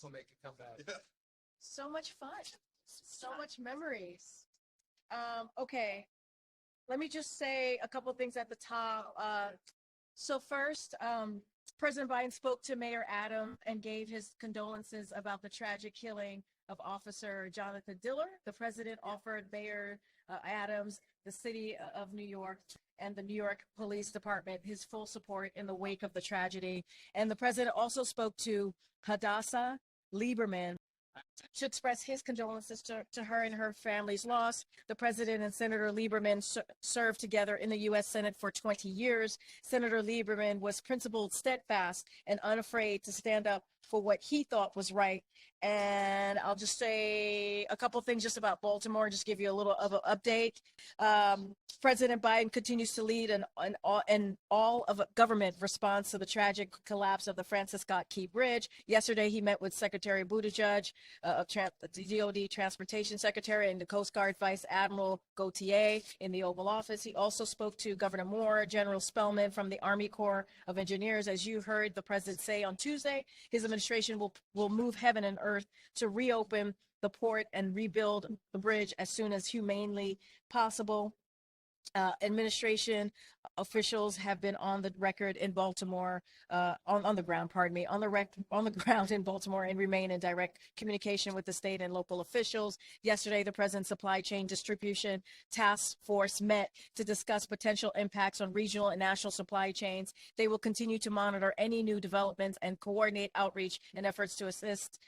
will make it come back. Yeah. So much fun. So much memories. Okay. Let me just say a couple things at the top. So first, President Biden spoke to Mayor Adams and gave his condolences about the tragic killing of Officer Jonathan Diller. The president offered Mayor Adams, the city of New York, and the New York Police Department his full support in the wake of the tragedy. And the president also spoke to Hadassah Lieberman to express his condolences to her and her family's loss. The president and Senator Lieberman served together in the U.S. Senate for 20 years. Senator Lieberman was principled, steadfast, and unafraid to stand up for what he thought was right. And I'll just say a couple things just about Baltimore, just give you a little of an update. President Biden continues to lead an all of government response to the tragic collapse of the Francis Scott Key Bridge. Yesterday, he met with Secretary Buttigieg, the DOD Transportation Secretary, and the Coast Guard Vice Admiral Gautier in the Oval Office. He also spoke to Governor Moore, General Spellman from the Army Corps of Engineers. As you heard the president say on Tuesday, his administration will move heaven and earth to reopen the port and rebuild the bridge as soon as humanely possible. Administration officials have been on the record in Baltimore, on the ground, on the ground in Baltimore, and remain in direct communication with the state and local officials. Yesterday, the President's Supply Chain Distribution Task Force met to discuss potential impacts on regional and national supply chains. They will continue to monitor any new developments and coordinate outreach and efforts to assist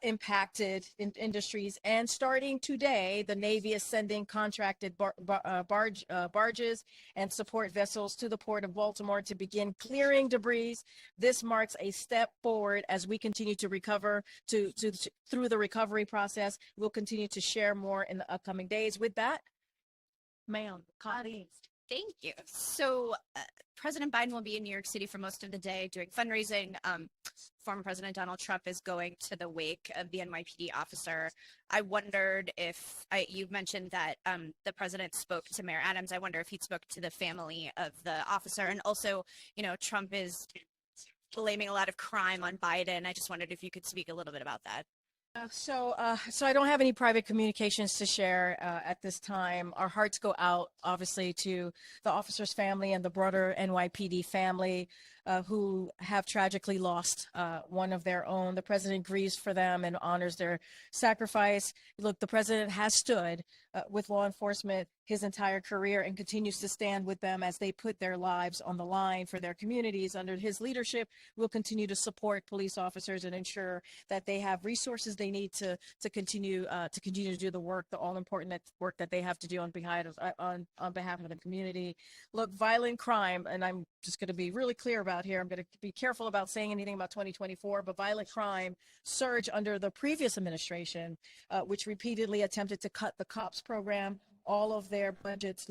impacted industries. And starting today, the Navy is sending contracted barges and support vessels to the Port of Baltimore to begin clearing debris. This marks a step forward as we continue to recover through the recovery process. We'll continue to share more in the upcoming days. With that, ma'am, Karine. Thank you. So President Biden will be in New York City for most of the day doing fundraising. Former President Donald Trump is going to the wake of the NYPD officer. I wondered if you mentioned that the president spoke to Mayor Adams. I wonder if he spoke to the family of the officer. And also, Trump is blaming a lot of crime on Biden. I just wondered if you could speak a little bit about that. So I don't have any private communications to share at this time. Our hearts go out, obviously, to the officer's family and the broader NYPD family who have tragically lost one of their own. The president grieves for them and honors their sacrifice. Look, the president has stood with law enforcement his entire career and continues to stand with them as they put their lives on the line for their communities. Under his leadership, we'll continue to support police officers and ensure that they have resources they need to continue to do the work, the all-important work that they have to do on behalf of the community. Look, violent crime, and I'm just going to be really clear about here. I'm going to be careful about saying anything about 2024, but violent crime surged under the previous administration, which repeatedly attempted to cut the COPS program. All of their budgets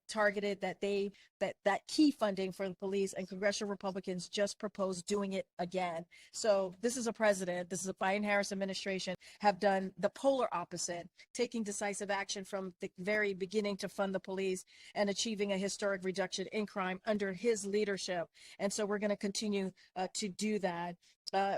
targeted that key funding for the police, and congressional Republicans just proposed doing it again. So this is a Biden-Harris administration have done the polar opposite, taking decisive action from the very beginning to fund the police and achieving a historic reduction in crime under his leadership. And so we're going to continue to do that.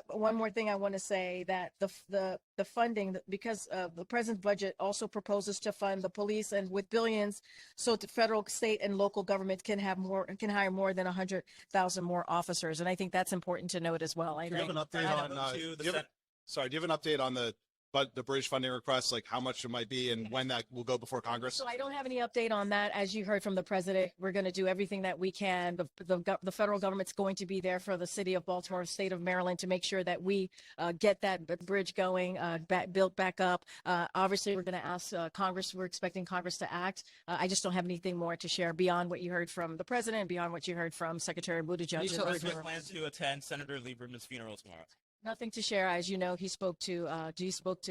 One more thing I want to say, that the funding, because the president's budget also proposes to fund the police and with billions, so the federal, state, and local government can hire more than 100,000 more officers, and I think that's important to note as well. Do you have an update on? Do you have an update on the bridge funding request, like how much it might be and when that will go before Congress? So I don't have any update on that. As you heard from the president, we're going to do everything that we can. The federal government's going to be there for the city of Baltimore, state of Maryland, to make sure that we get that bridge going, built back up. Obviously, we're going to ask Congress. We're expecting Congress to act. I just don't have anything more to share beyond what you heard from the president, beyond what you heard from Secretary Buttigieg. Can you tell us what plans to attend Senator Lieberman's funeral tomorrow? Nothing to share. As you know, he spoke to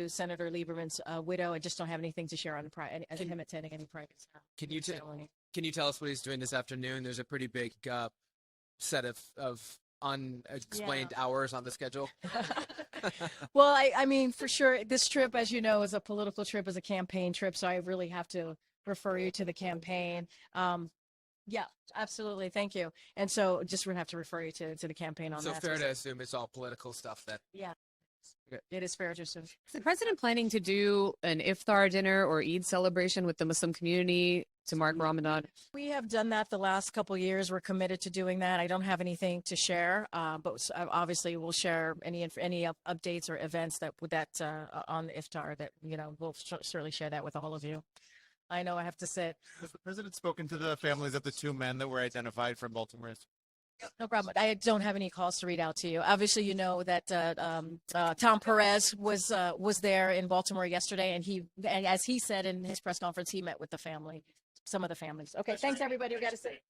Senator Lieberman's widow. I just don't have anything to share on him attending any private ceremony. Can you tell us what he's doing this afternoon? There's a pretty big set of unexplained hours on the schedule. Well, I mean, for sure, this trip, as you know, is a political trip, is a campaign trip. So I really have to refer you to the campaign. Yeah, absolutely. Thank you. And so just we're going to have to refer you to the campaign on that. So fair to assume it's all political stuff that. Yeah. It is fair to assume. Is the president planning to do an iftar dinner or Eid celebration with the Muslim community to mark Ramadan? We have done that the last couple of years. We're committed to doing that. I don't have anything to share, but obviously we'll share any updates or events that on the iftar that we'll certainly share that with all of you. I know I have to sit. Has the president spoken to the families of the two men that were identified from Baltimore? No problem. I don't have any calls to read out to you. Obviously, you know that Tom Perez was there in Baltimore yesterday, and as he said in his press conference, he met with the family, some of the families. Okay, thanks everybody. We got to sit.